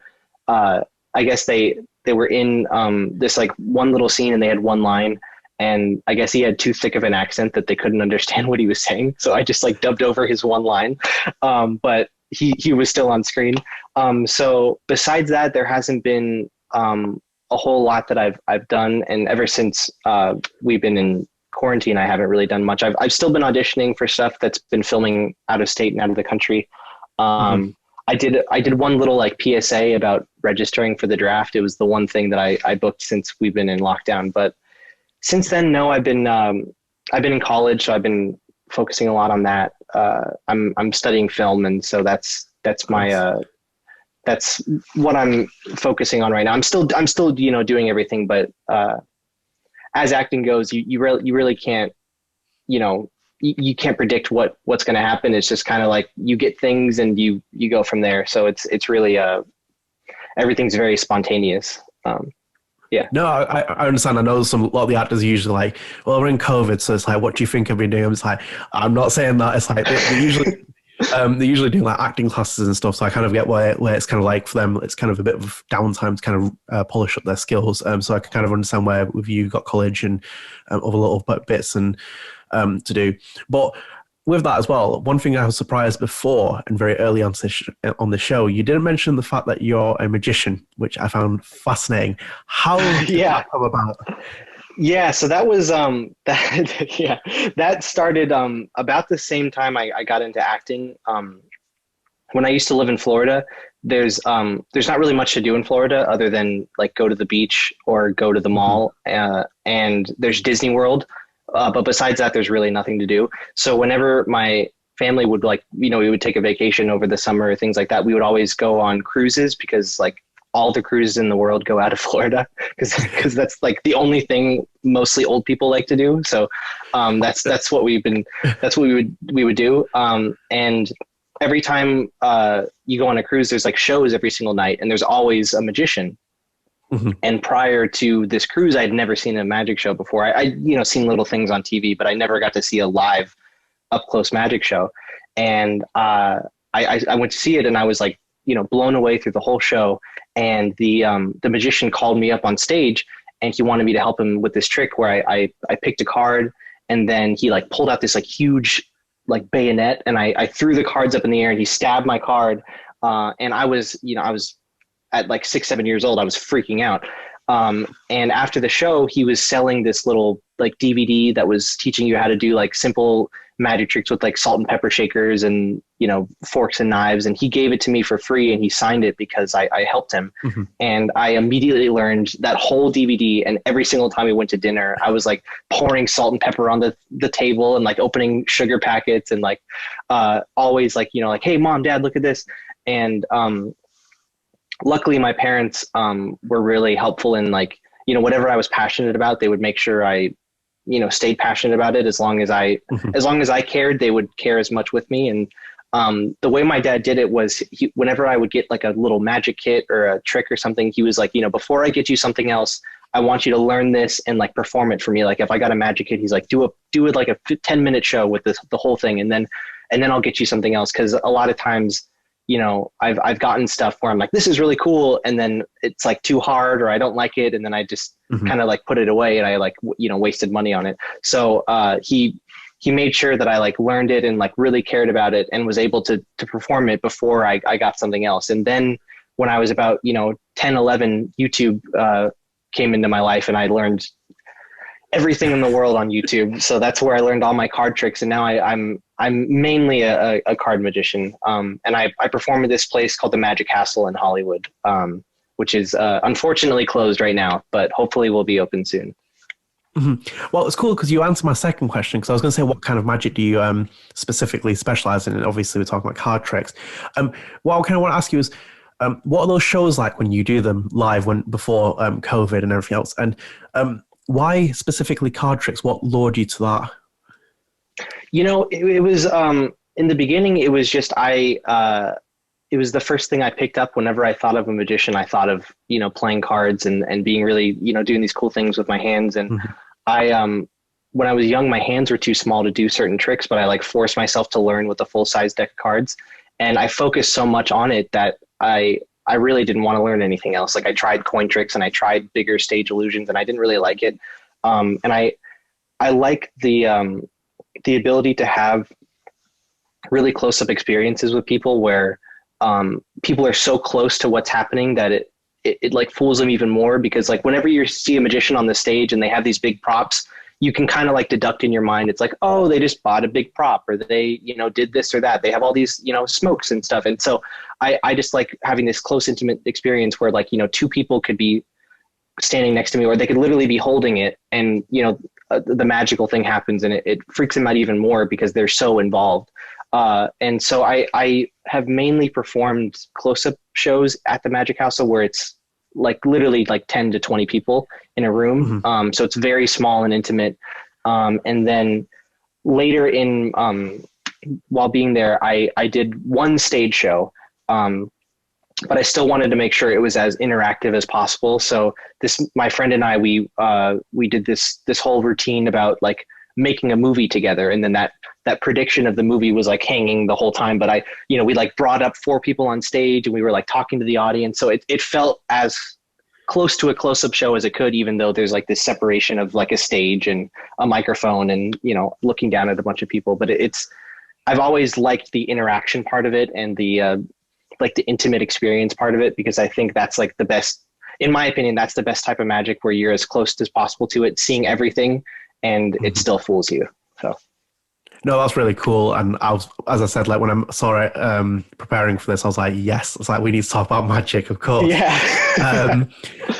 I guess they were in this like one little scene and they had one line, and I guess he had too thick of an accent that they couldn't understand what he was saying. So I just like dubbed over his one line, but he was still on screen. So besides that, there hasn't been a whole lot that I've done, and ever since we've been in quarantine, I haven't really done much. I've still been auditioning for stuff that's been filming out of state and out of the country. I did one little like PSA about registering for the draft. It was the one thing that I booked since we've been in lockdown. But since then, no, I've been in college, so I've been focusing a lot on that. I'm studying film, and so that's my that's what I'm focusing on right now. I'm still doing everything, but as acting goes, you really can't, you can't predict what's going to happen. It's just kind of like you get things and you go from there. So it's really, everything's very spontaneous. Yeah. No, I understand. I know a lot of the actors are usually like, well, we're in COVID. So it's like, what do you think I've been doing? I'm just like, I'm not saying that. It's like, they usually, they're usually doing like acting classes and stuff. So I kind of get where it's kind of like for them, it's kind of a bit of downtime to kind of polish up their skills. So I can kind of understand where with you got college and other little bits and to do. But with that as well, one thing I was surprised before and very early on the show, you didn't mention the fact that you're a magician, which I found fascinating. How did that come about? Yeah, so that was that started about the same time I got into acting. When I used to live in Florida, there's not really much to do in Florida other than like go to the beach or go to the mall, and there's Disney World. But besides that, there's really nothing to do. So whenever my family would we would take a vacation over the summer or things like that, we would always go on cruises because like all the cruises in the world go out of Florida because that's like the only thing mostly old people like to do. So that's what we would do. And every time you go on a cruise, there's like shows every single night, and there's always a magician. And prior to this cruise, I'd never seen a magic show before. I seen little things on TV, but I never got to see a live up close magic show. And I went to see it, and I was like, blown away through the whole show. And the magician called me up on stage, and he wanted me to help him with this trick where I picked a card, and then he like pulled out this like huge like bayonet, and I threw the cards up in the air, and he stabbed my card. And I was at like 6-7 years old. I was freaking out. And after the show, he was selling this little like DVD that was teaching you how to do like simple magic tricks with like salt and pepper shakers and, forks and knives. And he gave it to me for free, and he signed it because I helped him. And I immediately learned that whole DVD. And every single time we went to dinner, I was like pouring salt and pepper on the table and like opening sugar packets and like always like, like, hey, Mom, Dad, look at this. And luckily, my parents were really helpful in like, whatever I was passionate about, they would make sure I, stayed passionate about it. As long as I cared, they would care as much with me. And the way my dad did it was whenever I would get like a little magic kit or a trick or something, he was like, before I get you something else, I want you to learn this and like perform it for me. Like if I got a magic kit, he's like, do it like a 10-minute show with the whole thing. And then I'll get you something else. Cause a lot of times, I've gotten stuff where I'm like, this is really cool. And then it's like too hard or I don't like it. And then I just kind of like put it away and I like, wasted money on it. So he made sure that I like learned it and like really cared about it and was able to perform it before I got something else. And then when I was about, 10, 11, YouTube came into my life and I learned everything in the world on YouTube. So that's where I learned all my card tricks. And now I'm mainly a card magician. And I perform at this place called the Magic Castle in Hollywood, which is unfortunately closed right now, but hopefully will be open soon. Well, it's cool because you answered my second question, because I was going to say, what kind of magic do you specifically specialize in? And obviously, we're talking about card tricks. What I kind of want to ask you is, what are those shows like when you do them live, before COVID and everything else? And why specifically card tricks? What lured you to that? It was in the beginning. It was just it was the first thing I picked up whenever I thought of a magician. I thought of playing cards and being really doing these cool things with my hands. And when I was young, my hands were too small to do certain tricks, but I like forced myself to learn with a full size deck of cards. And I focused so much on it that I really didn't want to learn anything else. Like I tried coin tricks and I tried bigger stage illusions, and I didn't really like it. And I like the ability to have really close up experiences with people where people are so close to what's happening that it like fools them even more, because like whenever you see a magician on the stage and they have these big props, you can kind of like deduct in your mind. It's like, oh, they just bought a big prop, or they, did this or that. They have all these, smokes and stuff. And so I just like having this close, intimate experience where like, two people could be standing next to me, or they could literally be holding it, and, the magical thing happens, and it freaks them out even more because they're so involved. And so I have mainly performed close-up shows at the Magic Castle where it's like literally like 10 to 20 people in a room. So it's very small and intimate. And then later while being there, I did one stage show, but I still wanted to make sure it was as interactive as possible. So my friend and I, we did this whole routine about like making a movie together. And then that prediction of the movie was like hanging the whole time. But we like brought up 4 people on stage, and we were like talking to the audience. So it felt as close to a close-up show as it could, even though there's like this separation of like a stage and a microphone and, looking down at a bunch of people. But I've always liked the interaction part of it, and the like the intimate experience part of it, because I think that's like the best, in my opinion, that's the best type of magic, where you're as close as possible to it, seeing everything, and it still fools you. So. No, that's really cool. And as I said, like when I saw it preparing for this, I was like, yes, it's like, we need to talk about magic, of course. Yeah.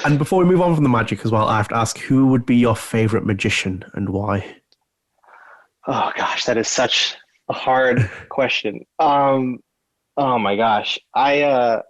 And before we move on from the magic as well, I have to ask, who would be your favorite magician and why? Oh gosh, that is such a hard question. Oh my gosh. Gosh,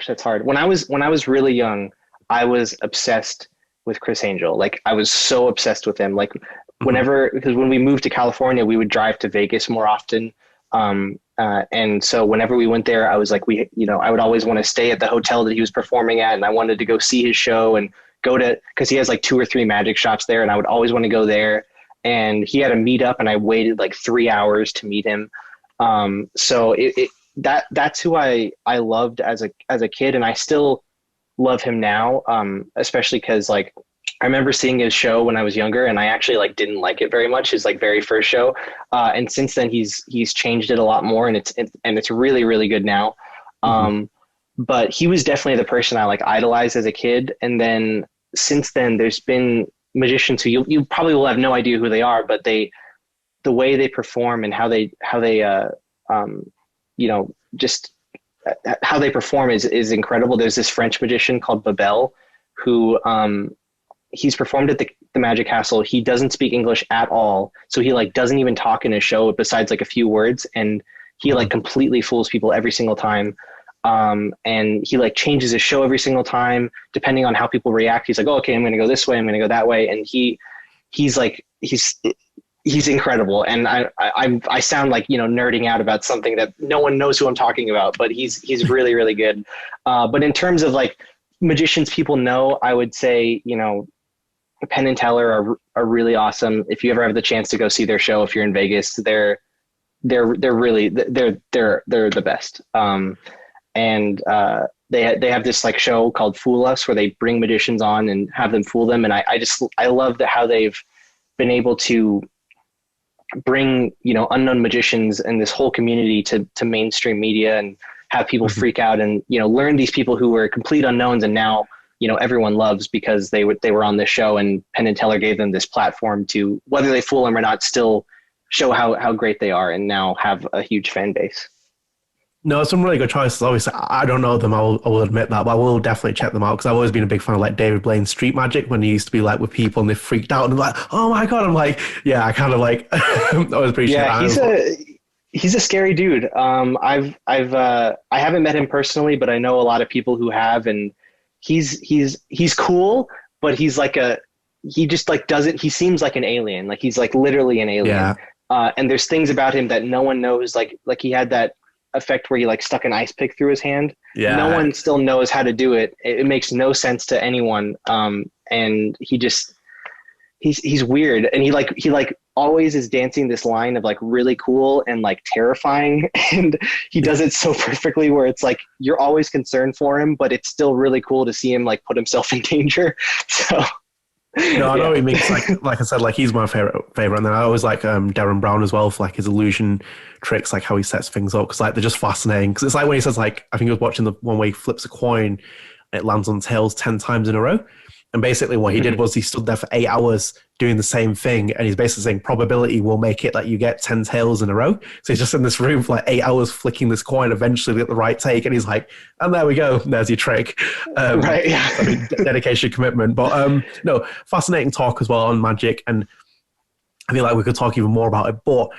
that's hard. When I was really young, I was obsessed with Chris Angel. Like I was so obsessed with him. Like because when we moved to California, we would drive to Vegas more often. And so whenever we went there, I was like, I would always want to stay at the hotel that he was performing at. And I wanted to go see his show and cause he has like 2 or 3 magic shops there. And I would always want to go there. And he had a meetup, and I waited like 3 hours to meet him. So that's who I loved as a kid. And I still love him now. Especially cause like, I remember seeing his show when I was younger, and I actually like didn't like it very much, his like very first show. And since then he's changed it a lot more, and it's really, really good now. But he was definitely the person I like idolized as a kid. And then since then there's been magicians who you probably will have no idea who they are, but the way they perform and how they just how they perform is incredible. There's this French magician called Babel who he's performed at the Magic Castle. He doesn't speak English at all, so he like doesn't even talk in his show besides like a few words, and he like completely fools people every single time. And he like changes his show every single time depending on how people react. He's like, oh, okay, I'm going to go this way, I'm going to go that way, and he's incredible. And I sound like nerding out about something that no one knows who I'm talking about, but he's really, really good. But in terms of like magicians people know, I would say Penn and Teller are really awesome. If you ever have the chance to go see their show, if you're in Vegas, they're really the best. And they have this like show called Fool Us, where they bring magicians on and have them fool them. And I love how they've been able to bring unknown magicians and this whole community to mainstream media, and have people freak out and learn these people who were complete unknowns, and now everyone loves because they were on this show, and Penn and Teller gave them this platform to, whether they fool them or not, still show how great they are, and now have a huge fan base. No, some really good choices. Obviously, I don't know them. I will admit that, but I will definitely check them out because I've always been a big fan of like David Blaine's Street Magic when he used to be like with people and they freaked out and like, oh my God. I'm like, yeah, I kind of like, I always appreciate Yeah, that. he's a scary dude. I haven't met him personally, but I know a lot of people who have, and he's cool, but he just like doesn't, he seems like an alien. Like he's like literally an alien. Yeah, And there's things about him that no one knows. Like he had that effect where he like stuck an ice pick through his hand. No yeah. one still knows how to do it. It makes no sense to anyone. And he's weird, and he always is dancing this line of like really cool and like terrifying, and he does it so perfectly where it's like you're always concerned for him, but it's still really cool to see him like put himself in danger. So No, I know yeah. what he means. Like I said, like he's my favorite. And then I always like Darren Brown as well for like his illusion tricks, like how he sets things up because like they're just fascinating. Because it's like when he says like I think he was watching the one where he flips a coin and it lands on tails 10 times in a row. And basically what he did was he stood there for 8 hours doing the same thing. And he's basically saying probability will make it that you get 10 tails in a row. So he's just in this room for like 8 hours flicking this coin, eventually get the right take. And he's like, and there we go. There's your trick. Right. Yeah. I mean, dedication, commitment. But no, fascinating talk as well on magic. And I feel like we could talk even more about it. But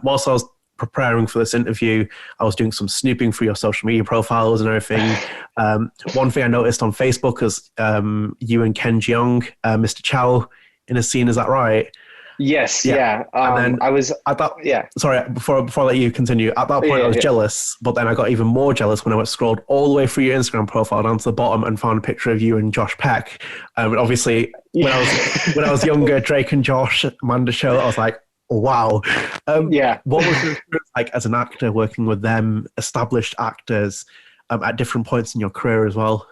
whilst I was preparing for this interview, I was doing some snooping through your social media profiles and everything. One thing I noticed on Facebook is you and Ken Jeong, Mr. Chow, in a scene. Is that right? Yes. Yeah. And then I was. at that. Yeah. Sorry, before I let you continue. At that point, I was jealous, but then I got even more jealous when I went scrolled all the way through your Instagram profile down to the bottom and found a picture of you and Josh Peck. And obviously, when I was younger, Drake and Josh, Amanda show, I was like, wow. Yeah. What was your experience like as an actor working with them, established actors, at different points in your career as well?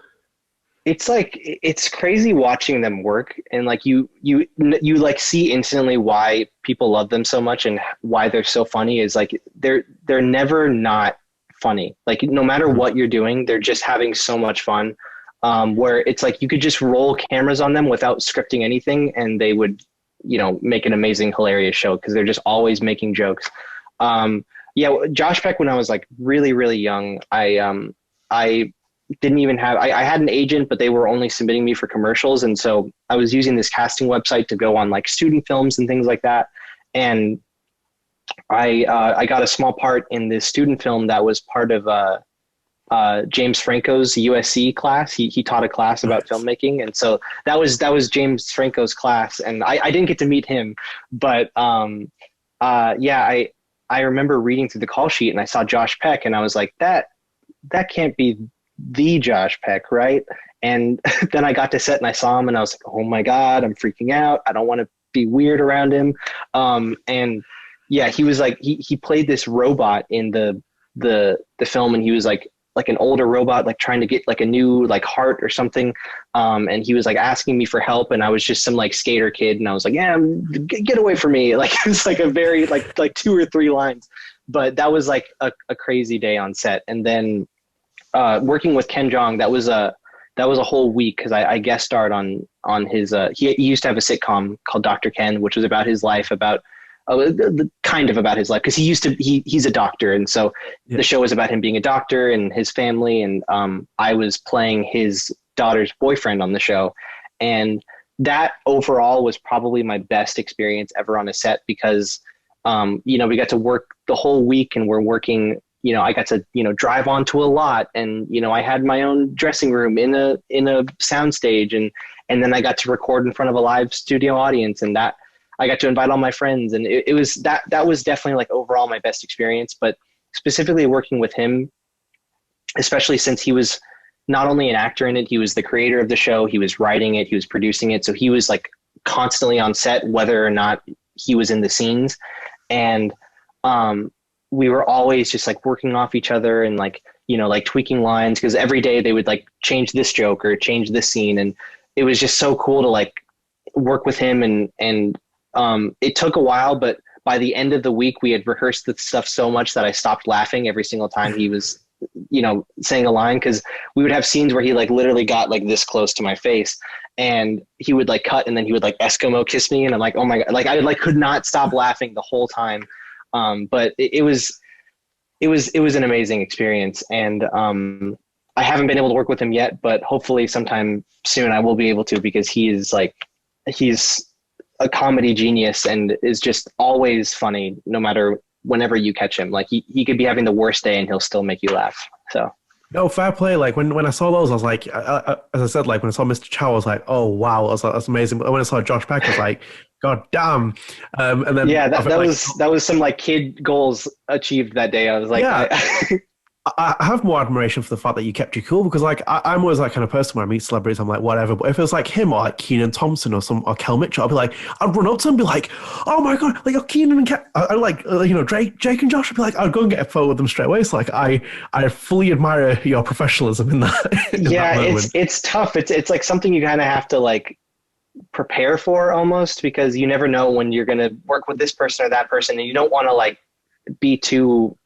It's crazy watching them work, and like you like see instantly why people love them so much and why they're so funny is like they're never not funny. Like no matter what you're doing, they're just having so much fun. Where it's like you could just roll cameras on them without scripting anything and they would, make an amazing, hilarious show because they're just always making jokes. Yeah, Josh Peck, when I was like really, really young, I didn't even have, I had an agent, but they were only submitting me for commercials. And so I was using this casting website to go on like student films and things like that. And I got a small part in this student film that was part of James Franco's USC class. He taught a class about filmmaking. And so that was James Franco's class. And I didn't get to meet him, but yeah, I remember reading through the call sheet and I saw Josh Peck and I was like, that can't be the Josh Peck, right? And then I got to set and I saw him and I was like, oh my God, I'm freaking out. I don't want to be weird around him. And yeah, he was like, he played this robot in the film, and he was like an older robot, like trying to get like a new like heart or something. And he was like asking me for help, and I was just some like skater kid, and I was like, yeah, get away from me. Like it was like a very like 2 or 3 lines, but that was like a crazy day on set. And then working with Ken Jeong, that was a whole week because I guest starred on his he used to have a sitcom called Dr. Ken, which was about his life, about kind of about his life, because he's a doctor, and so the show was about him being a doctor and his family, and I was playing his daughter's boyfriend on the show, and that overall was probably my best experience ever on a set because we got to work the whole week, and we're working. I got to, drive onto a lot, and, I had my own dressing room in a soundstage, and then I got to record in front of a live studio audience, and that I got to invite all my friends. And it was, that was definitely like overall my best experience, but specifically working with him, especially since he was not only an actor in it, he was the creator of the show, he was writing it, he was producing it. So he was like constantly on set, whether or not he was in the scenes. And, we were always just like working off each other and like, like tweaking lines, because every day they would like change this joke or change this scene. And it was just so cool to like work with him. And it took a while, but by the end of the week, we had rehearsed the stuff so much that I stopped laughing every single time he was, saying a line, because we would have scenes where he like literally got like this close to my face, and he would like cut, and then he would like Eskimo kiss me. And I'm like, oh my God, like I like could not stop laughing the whole time. But it was it was an amazing experience, and I haven't been able to work with him yet, but hopefully sometime soon I will be able to, because he's a comedy genius and is just always funny no matter whenever you catch him. Like he could be having the worst day and he'll still make you laugh. So. No, fair play. Like when I saw those, I was like, as I said, like when I saw Mr. Chow, I was like, oh wow, I was like, that's amazing. But when I saw Josh Peck, I was like, God damn. And then Yeah, that was some like kid goals achieved that day. I was like, yeah. I have more admiration for the fact that you kept you cool, because like I'm always that kind of person where I meet celebrities, I'm like whatever. But if it was like him or like Keenan Thompson or Kel Mitchell, I'd be like, I'd run up to him and be like, oh my god, like Keenan and Kel, I like Jake and Josh. I'd be like, I'd go and get a photo with them straight away. So like I fully admire your professionalism in that. It's tough. It's like something you kind of have to like prepare for almost, because you never know when you're gonna work with this person or that person, and you don't want to like be too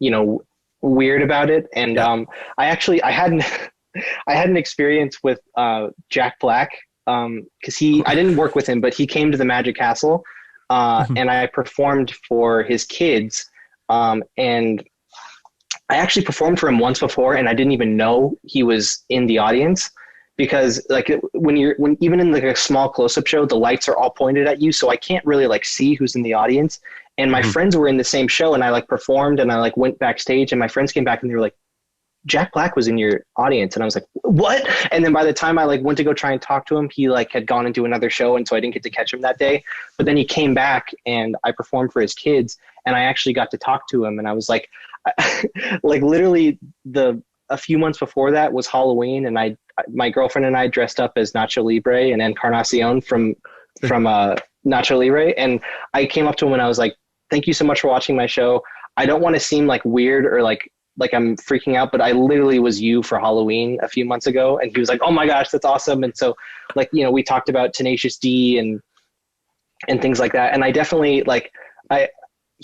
weird about it. And I had an experience with Jack Black, because I didn't work with him, but he came to the Magic Castle, and I performed for his kids, and I actually performed for him once before, and I didn't even know he was in the audience, because like when even in like a small close-up show, the lights are all pointed at you, so I can't really like see who's in the audience. And my friends were in the same show, and I like performed, and I like went backstage, and my friends came back and they were like, Jack Black was in your audience. And I was like, what? And then by the time I like went to go try and talk to him, he like had gone into another show, and so I didn't get to catch him that day. But then he came back and I performed for his kids, and I actually got to talk to him. And I was like, like literally a few months before that was Halloween, and my girlfriend and I dressed up as Nacho Libre and Encarnacion from Nacho Libre. And I came up to him and I was like, thank you so much for watching my show. I don't want to seem like weird or like I'm freaking out, but I literally was you for Halloween a few months ago. And he was like, oh my gosh, that's awesome. And so like, we talked about Tenacious D and things like that. And I definitely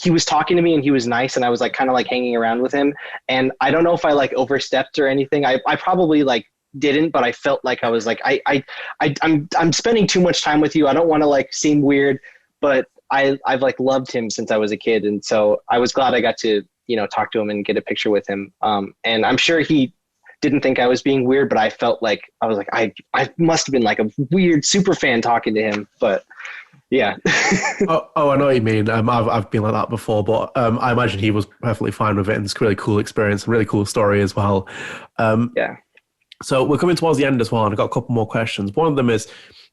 he was talking to me and he was nice, and I was like kind of like hanging around with him. And I don't know if I like overstepped or anything. I probably like didn't, but I felt like I was like, I'm spending too much time with you. I don't want to like seem weird, but I've like loved him since I was a kid. And so I was glad I got to, talk to him and get a picture with him. And I'm sure he didn't think I was being weird, but I felt like, I was like, I must have been like a weird super fan talking to him, but yeah. I know what you mean. I've been like that before, but I imagine he was perfectly fine with it, and it's a really cool experience and really cool story as well. Yeah. So we're coming towards the end as well, and I've got a couple more questions. One of them is,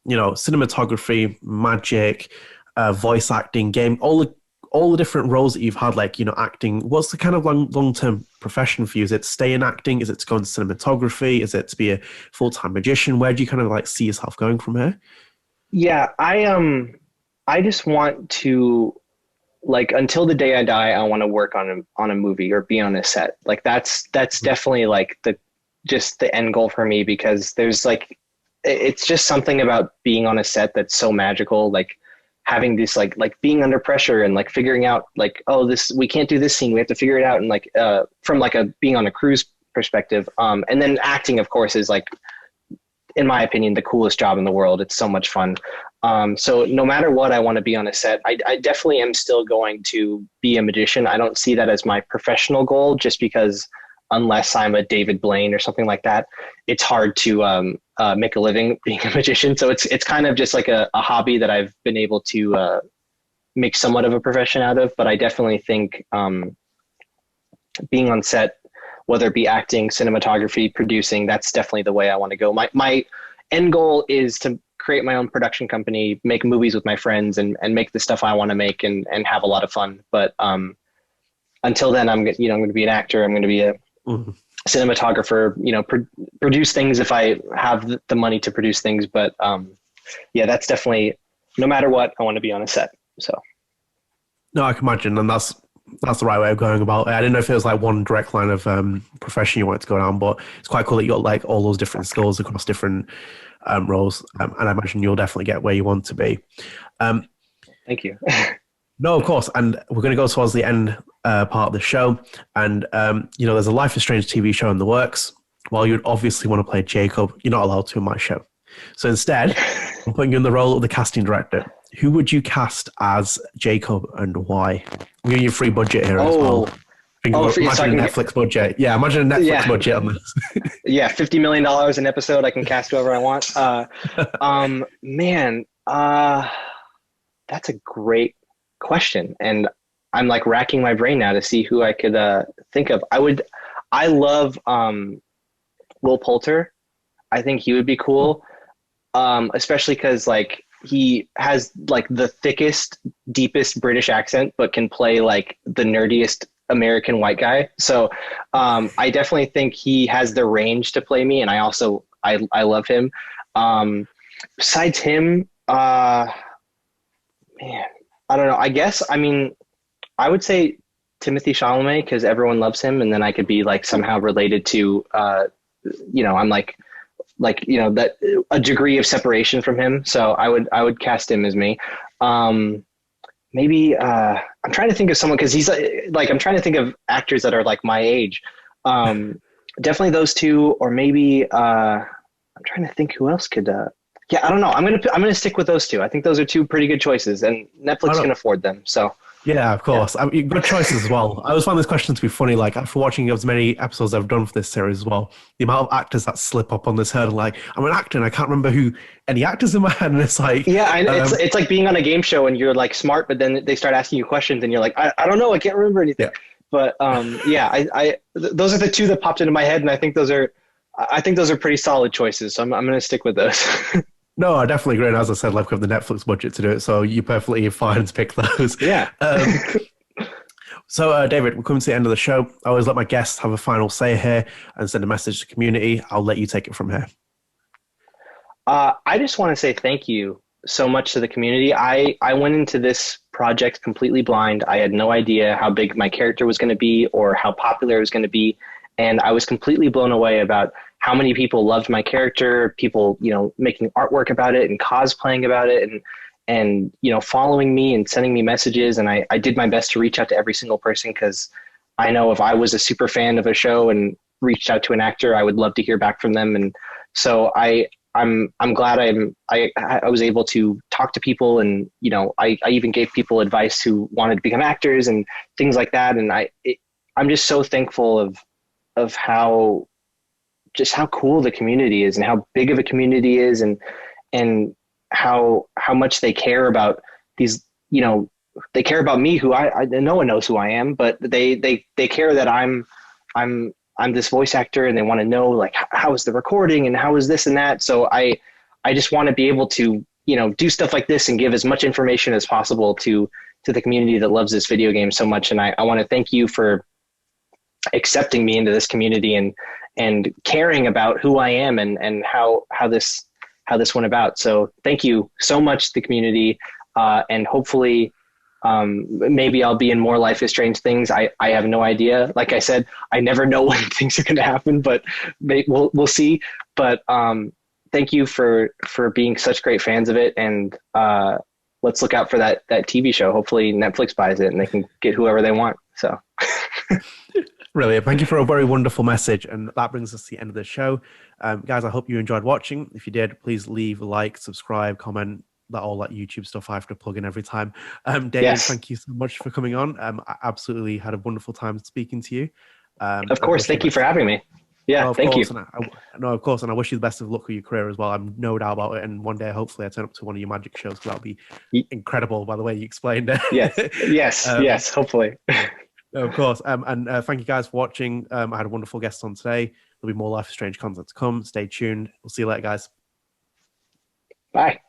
cinematography, magic, voice acting, game, all the different roles that you've had, like, acting. What's the kind of long-term profession for you? Is it to stay in acting? Is it to go into cinematography? Is it to be a full-time magician? Where do you kind of like see yourself going from here? Yeah, I just want to, like, until the day I die, I want to work on a movie or be on a set. Like that's definitely like the end goal for me, because there's like, it's just something about being on a set that's so magical. Like having this, like being under pressure and like figuring out like, oh, we can't do this scene. We have to figure it out. And like, from like being on a cruise perspective. And then acting, of course, is like, in my opinion, the coolest job in the world. It's so much fun. So no matter what, I want to be on a set. I definitely am still going to be a magician. I don't see that as my professional goal, just because unless I'm a David Blaine or something like that, it's hard to make a living being a magician. So it's kind of just like a hobby that I've been able to make somewhat of a profession out of. But I definitely think being on set, whether it be acting, cinematography, producing, that's definitely the way I want to go. My end goal is to create my own production company, make movies with my friends, and make the stuff I want to make and have a lot of fun. But until then, I'm going to be an actor. I'm going to be a cinematographer, produce things if I have the money to produce things. But yeah, that's definitely, no matter what, I want to be on a set. So. No, I can imagine. And that's the right way of going about it. I didn't know if it was like one direct line of profession you wanted to go down, but it's quite cool that you got like all those different skills across different roles. And I imagine you'll definitely get where you want to be. Thank you. No, of course. And we're going to go towards the end part of the show. And, there's a Life is Strange TV show in the works. While you'd obviously want to play Jacob, you're not allowed to in my show. So instead, I'm putting you in the role of the casting director. Who would you cast as Jacob and why? I'm giving you a free budget here as well. Imagine a Netflix budget. Yeah, imagine a Netflix budget on this. Yeah, $50 million an episode. I can cast whoever I want. That's a great question, and I'm like racking my brain now to see who I could think of. I love Will Poulter. I think he would be cool, especially because like he has like the thickest, deepest British accent, but can play like the nerdiest American white guy. So I definitely think he has the range to play me, and I love him. Besides him, man, I don't know. I would say Timothée Chalamet because everyone loves him, and then I could be like somehow related to, I'm like that a degree of separation from him. So I would cast him as me. Maybe I'm trying to think of someone because he's like I'm trying to think of actors that are like my age. Definitely those two, or maybe I'm trying to think who else could. I don't know. I'm gonna stick with those two. I think those are two pretty good choices, and Netflix can afford them. So. Yeah, of course. Yeah. Good choices as well. I always find this question to be funny. Like after watching as many episodes I've done for this series as well, the amount of actors that slip up on this hurdle. Like I'm an actor and I can't remember who any actors in my head, and it's like it's like being on a game show and you're like smart, but then they start asking you questions and you're like I don't know, I can't remember anything. Yeah. But those are the two that popped into my head, and I think those are pretty solid choices. So I'm going to stick with those. No, I definitely agree. And as I said, like we have the Netflix budget to do it, so you're perfectly fine to pick those. Yeah. So, David, we're coming to the end of the show. I always let my guests have a final say here and send a message to the community. I'll let you take it from here. I just want to say thank you so much to the community. I went into this project completely blind. I had no idea how big my character was going to be or how popular it was going to be. And I was completely blown away about how many people loved my character, people, making artwork about it and cosplaying about it and following me and sending me messages. And I did my best to reach out to every single person because I know if I was a super fan of a show and reached out to an actor, I would love to hear back from them. And so I'm glad I was able to talk to people, and I even gave people advice who wanted to become actors and things like that. And I'm just so thankful of how cool the community is and how big of a community is and how much they care about these, they care about me, who I no one knows who I am, but they care that I'm this voice actor, and they want to know like how is the recording and how is this and that. So I just want to be able to, do stuff like this and give as much information as possible to the community that loves this video game so much. And I want to thank you for accepting me into this community and caring about who I am and how this went about. So thank you so much to the community. And hopefully, maybe I'll be in more Life is Strange things. I have no idea. Like I said, I never know when things are going to happen, but we'll see. But thank you for being such great fans of it. And let's look out for that TV show. Hopefully Netflix buys it and they can get whoever they want. So. Brilliant. Thank you for a very wonderful message. And that brings us to the end of the show. Guys, I hope you enjoyed watching. If you did, please leave a like, subscribe, comment, all that YouTube stuff I have to plug in every time. David, yes. Thank you so much for coming on. I absolutely had a wonderful time speaking to you. Of course. Thank you for having me. Yeah, thank you. Of course. And I wish you the best of luck with your career as well. I'm no doubt about it. And one day, hopefully, I turn up to one of your magic shows. That'll be incredible by the way you explained it. Yes, hopefully. Of course. And thank you guys for watching. I had a wonderful guest on today. There'll be more Life is Strange content to come. Stay tuned. We'll see you later, guys. Bye.